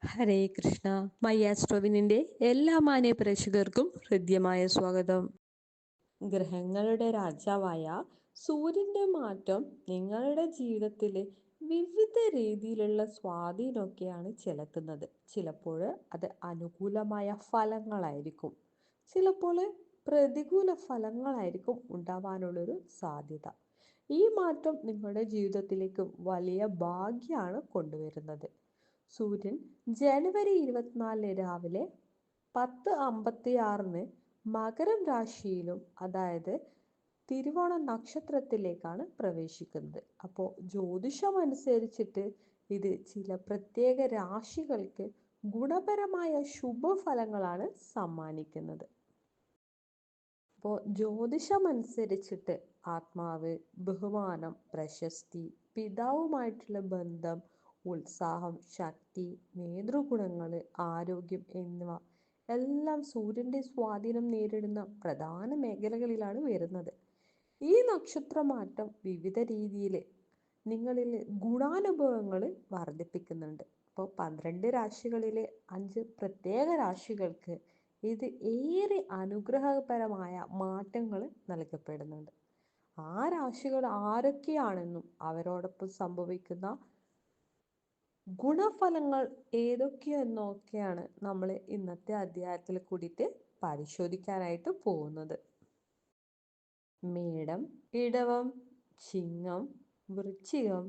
ഹരേ കൃഷ്ണ. മയ്യാസ്ട്രോവിനിന്റെ എല്ലാ മാന്യ പ്രേക്ഷകർക്കും ഹൃദ്യമായ സ്വാഗതം. ഗ്രഹങ്ങളുടെ രാജാവായ സൂര്യന്റെ മാറ്റം നിങ്ങളുടെ ജീവിതത്തിൽ വിവിധ രീതിയിലുള്ള സ്വാധീനമൊക്കെയാണ് ചെലുത്തുന്നത്. ചിലപ്പോൾ അത് അനുകൂലമായ ഫലങ്ങളായിരിക്കും, ചിലപ്പോൾ പ്രതികൂല ഫലങ്ങളായിരിക്കും ഉണ്ടാവാനുള്ളൊരു സാധ്യത. ഈ മാറ്റം നിങ്ങളുടെ ജീവിതത്തിലേക്ക് വലിയ ഭാഗ്യമാണ് കൊണ്ടുവരുന്നത്. സൂര്യൻ ജനുവരി 24 രാവിലെ 10:56 മകരം രാശിയിലും, അതായത് തിരുവോണ നക്ഷത്രത്തിലേക്കാണ് പ്രവേശിക്കുന്നത്. അപ്പോൾ ജ്യോതിഷം അനുസരിച്ചിട്ട് ഇത് ചില പ്രത്യേക രാശികൾക്ക് ഗുണപരമായ ശുഭഫലങ്ങളാണ് സമ്മാനിക്കുന്നത്. അപ്പോൾ ജ്യോതിഷം അനുസരിച്ചിട്ട് ആത്മാവ്, ബഹുമാനം, പ്രശസ്തി, പിതാവുമായിട്ടുള്ള ബന്ധം, ഉത്സാഹം, ശക്തി, നേതൃഗുണങ്ങൾ, ആരോഗ്യം എന്നിവ എല്ലാം സൂര്യന്റെ സ്വാധീനം നേരിടുന്ന പ്രധാന മേഖലകളിലാണ് വരുന്നത്. ഈ നക്ഷത്രമാറ്റം വിവിധ രീതിയിൽ നിങ്ങളിൽ ഗുണാനുഭവങ്ങൾ വർദ്ധിപ്പിക്കുന്നുണ്ട്. അപ്പോൾ 12 രാശികളിലെ 5 പ്രത്യേക രാശികൾക്ക് ഇത് ഏറെ അനുഗ്രഹപരമായ മാറ്റങ്ങൾ നൽകപ്പെടുന്നുണ്ട്. ആ രാശികൾ ആരൊക്കെയാണെന്നും അവരോടൊപ്പം സംഭവിക്കുന്ന ഗുണഫലങ്ങൾ ഏതൊക്കെയെന്നൊക്കെയാണ് നമ്മൾ ഇന്നത്തെ അധ്യായത്തിൽ കൂടിയിട്ട് പരിശോധിക്കാനായിട്ട് പോകുന്നത്. മേടം, ഇടവം, ചിങ്ങം, വൃശ്ചികം,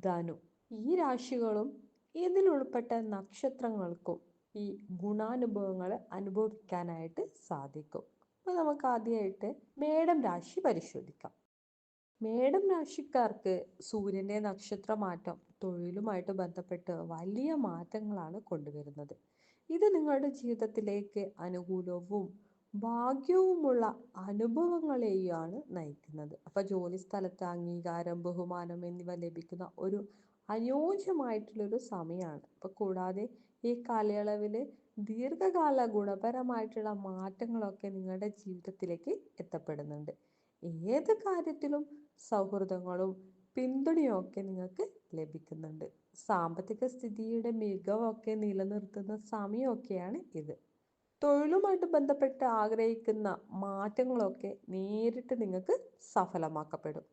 ധനു ഈ രാശികളും ഇതിലുൾപ്പെട്ട നക്ഷത്രങ്ങൾക്കും ഈ ഗുണാനുഭവങ്ങൾ അനുഭവിക്കാനായിട്ട് സാധിക്കും. അപ്പോൾ നമുക്ക് ആദ്യമായിട്ട് മേടം രാശി പരിശോധിക്കാം. മേടം രാശിക്കാർക്ക് സൂര്യന്റെ നക്ഷത്രമാറ്റം തൊഴിലുമായിട്ട് ബന്ധപ്പെട്ട് വലിയ മാറ്റങ്ങളാണ് കൊണ്ടുവരുന്നത്. ഇത് നിങ്ങളുടെ ജീവിതത്തിലേക്ക് അനുകൂലവും ഭാഗ്യവുമുള്ള അനുഭവങ്ങളെയാണ് നയിക്കുന്നത്. അപ്പൊ ജോലി സ്ഥലത്ത് അംഗീകാരം, ബഹുമാനം എന്നിവ ലഭിക്കുന്ന ഒരു അനുയോജ്യമായിട്ടുള്ളൊരു സമയമാണ്. അപ്പൊ കൂടാതെ ഈ കാലയളവിൽ ദീർഘകാല ഗുണപരമായിട്ടുള്ള മാറ്റങ്ങളൊക്കെ നിങ്ങളുടെ ജീവിതത്തിലേക്ക് എത്തപ്പെടുന്നുണ്ട്. ഏത് കാര്യത്തിലും സൗഹൃദങ്ങളും പിന്തുണയും ഒക്കെ നിങ്ങൾക്ക് ലഭിക്കുന്നുണ്ട്. സാമ്പത്തിക സ്ഥിതിയുടെ മികവൊക്കെ നിലനിർത്തുന്ന സമയമൊക്കെയാണ് ഇത്. തൊഴിലുമായിട്ട് ബന്ധപ്പെട്ട് ആഗ്രഹിക്കുന്ന മാറ്റങ്ങളൊക്കെ നേരിട്ട് നിങ്ങൾക്ക് സഫലമാക്കപ്പെടും.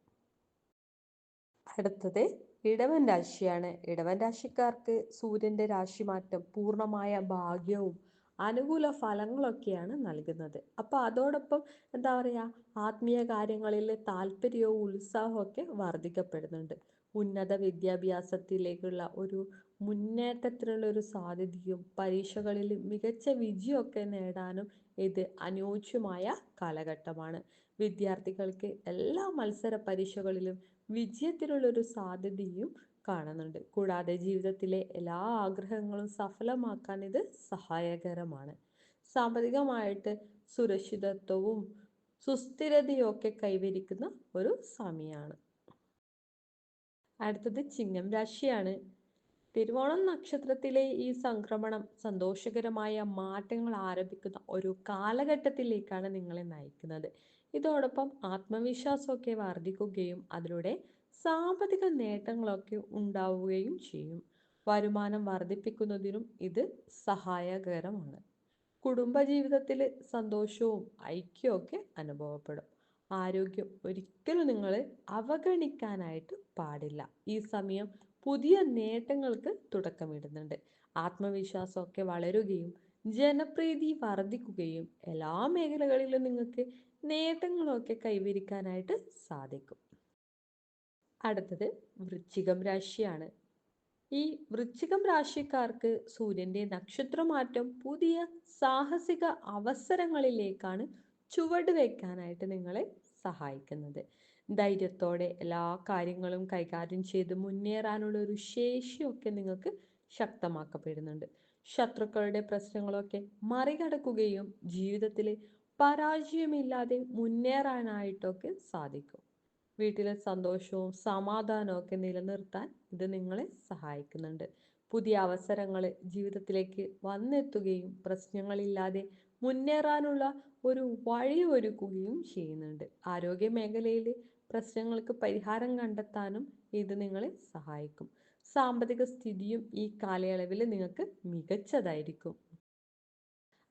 അടുത്തത് ഇടവൻ രാശിയാണ്. ഇടവൻ രാശിക്കാർക്ക് സൂര്യന്റെ രാശിമാറ്റം പൂർണ്ണമായ ഭാഗ്യവും അനുകൂല ഫലങ്ങളൊക്കെയാണ് നൽകുന്നത്. അപ്പൊ അതോടൊപ്പം എന്താ പറയാ, ആത്മീയ കാര്യങ്ങളിൽ താല്പര്യവും ഉത്സാഹവും ഒക്കെ വർദ്ധിക്കപ്പെടുന്നുണ്ട്. ഉന്നത വിദ്യാഭ്യാസത്തിലേക്കുള്ള ഒരു മുന്നേറ്റത്തിനുള്ള ഒരു സാധ്യതയും പരീക്ഷകളിൽ മികച്ച വിജയമൊക്കെ നേടാനും ഇത് അനുയോജ്യമായ കാലഘട്ടമാണ്. വിദ്യാർത്ഥികൾക്ക് എല്ലാ മത്സര പരീക്ഷകളിലും വിജയത്തിനുള്ളൊരു സാധ്യതയും കാണുന്നുണ്ട്. കൂടാതെ ജീവിതത്തിലെ എല്ലാ ആഗ്രഹങ്ങളും സഫലമാക്കാൻ ഇത് സഹായകരമാണ്. സാമ്പത്തികമായിട്ട് സുരക്ഷിതത്വവും സുസ്ഥിരതയും ഒക്കെ കൈവരിക്കുന്ന ഒരു സമയമാണ്. അടുത്തത് ചിങ്ങം രാശിയാണ്. തിരുവോണം നക്ഷത്രത്തിലെ ഈ സംക്രമണം സന്തോഷകരമായ മാറ്റങ്ങൾ ആരംഭിക്കുന്ന ഒരു കാലഘട്ടത്തിലേക്കാണ് നിങ്ങളെ നയിക്കുന്നത്. ഇതോടൊപ്പം ആത്മവിശ്വാസമൊക്കെ വർദ്ധിക്കുകയും അതിലൂടെ സാമ്പത്തിക നേട്ടങ്ങളൊക്കെ ഉണ്ടാവുകയും ചെയ്യും. വരുമാനം വർദ്ധിപ്പിക്കുന്നതിനും ഇത് സഹായകരമാണ്. കുടുംബജീവിതത്തിൽ സന്തോഷവും ഐക്യവും ഒക്കെ അനുഭവപ്പെടും. ആരോഗ്യം ഒരിക്കലും നിങ്ങൾ അവഗണിക്കാനായിട്ട് പാടില്ല. ഈ സമയം പുതിയ നേട്ടങ്ങൾക്ക് തുടക്കമിടുന്നുണ്ട്. ആത്മവിശ്വാസമൊക്കെ വളരുകയും ജനപ്രീതി വർദ്ധിക്കുകയും എല്ലാ മേഖലകളിലും നിങ്ങൾക്ക് നേട്ടങ്ങളൊക്കെ കൈവരിക്കാനായിട്ട് സാധിക്കും. അടുത്തത് വൃശ്ചികം രാശിയാണ്. ഈ വൃശ്ചികം രാശിക്കാർക്ക് സൂര്യന്റെ നക്ഷത്രമാറ്റം പുതിയ സാഹസിക അവസരങ്ങളിലേക്കാണ് ചുവട് വെക്കാനായിട്ട് നിങ്ങളെ സഹായിക്കുന്നത്. ധൈര്യത്തോടെ എല്ലാ കാര്യങ്ങളും കൈകാര്യം ചെയ്ത് മുന്നേറാനുള്ള ഒരു ശേഷിയൊക്കെ നിങ്ങൾക്ക് ശക്തമാക്കപ്പെടുന്നുണ്ട്. ശത്രുക്കളുടെ പ്രശ്നങ്ങളൊക്കെ മറികടക്കുകയും ജീവിതത്തിൽ പരാജയമില്ലാതെ മുന്നേറാനായിട്ടൊക്കെ സാധിക്കും. വീട്ടിലെ സന്തോഷവും സമാധാനവും ഒക്കെ നിലനിർത്താൻ ഇത് നിങ്ങളെ സഹായിക്കുന്നുണ്ട്. പുതിയ അവസരങ്ങൾ ജീവിതത്തിലേക്ക് വന്നെത്തുകയും പ്രശ്നങ്ങളില്ലാതെ മുന്നേറാനുള്ള ഒരു വഴി ഒരുക്കുകയും ചെയ്യുന്നുണ്ട്. ആരോഗ്യ മേഖലയിൽ പ്രശ്നങ്ങൾക്ക് പരിഹാരം കണ്ടെത്താനും ഇത് നിങ്ങളെ സഹായിക്കും. സാമ്പത്തിക സ്ഥിതിയും ഈ കാലയളവിൽ നിങ്ങൾക്ക് മികച്ചതായിരിക്കും.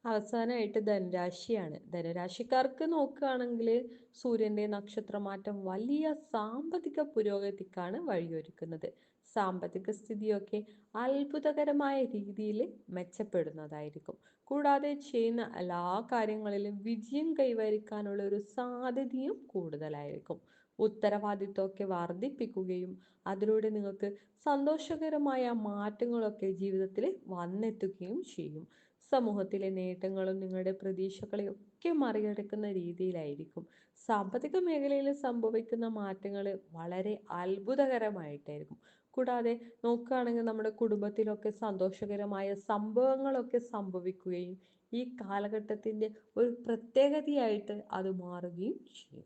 അവസാനമായിട്ട് ധനുരാശിയാണ്. ധനുരാശിക്കാർക്ക് നോക്കുകയാണെങ്കിൽ സൂര്യന്റെ നക്ഷത്രമാറ്റം വലിയ സാമ്പത്തിക പുരോഗതിക്കാണ് വഴിയൊരുക്കുന്നത്. സാമ്പത്തിക സ്ഥിതിയൊക്കെ അത്ഭുതകരമായ രീതിയിൽ മെച്ചപ്പെടുന്നതായിരിക്കും. കൂടാതെ ചെയ്യുന്ന എല്ലാ കാര്യങ്ങളിലും വിജയം കൈവരിക്കാനുള്ള ഒരു സാധ്യതയും കൂടുതലായിരിക്കും. ഉത്തരവാദിത്വമൊക്കെ വർദ്ധിപ്പിക്കുകയും അതിലൂടെ നിങ്ങൾക്ക് സന്തോഷകരമായ മാറ്റങ്ങളൊക്കെ ജീവിതത്തിൽ വന്നെത്തുകയും ചെയ്യും. സമൂഹത്തിലെ നേട്ടങ്ങളും നിങ്ങളുടെ പ്രതീക്ഷകളെ ഒക്കെ മറികടക്കുന്ന രീതിയിലായിരിക്കും. സാമ്പത്തിക മേഖലയിൽ സംഭവിക്കുന്ന മാറ്റങ്ങൾ വളരെ അത്ഭുതകരമായിട്ടായിരിക്കും. കൂടാതെ നോക്കുകയാണെങ്കിൽ നമ്മുടെ കുടുംബത്തിലൊക്കെ സന്തോഷകരമായ സംഭവങ്ങളൊക്കെ സംഭവിക്കുകയും ഈ കാലഘട്ടത്തിന്റെ ഒരു പ്രത്യേകതയായിട്ട് അത് മാറുകയും ചെയ്യും.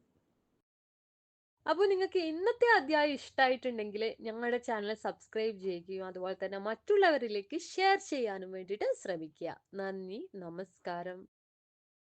അപ്പോൾ നിങ്ങൾക്ക് ഇന്നത്തെ അധ്യായം ഇഷ്ടമായിട്ടുണ്ടെങ്കിൽ ഞങ്ങളുടെ ചാനൽ സബ്സ്ക്രൈബ് ചെയ്യുകയും അതുപോലെ തന്നെ മറ്റുള്ളവരിലേക്ക് ഷെയർ ചെയ്യാനും വേണ്ടിയിട്ട് ശ്രമിക്കുക. നന്ദി, നമസ്കാരം.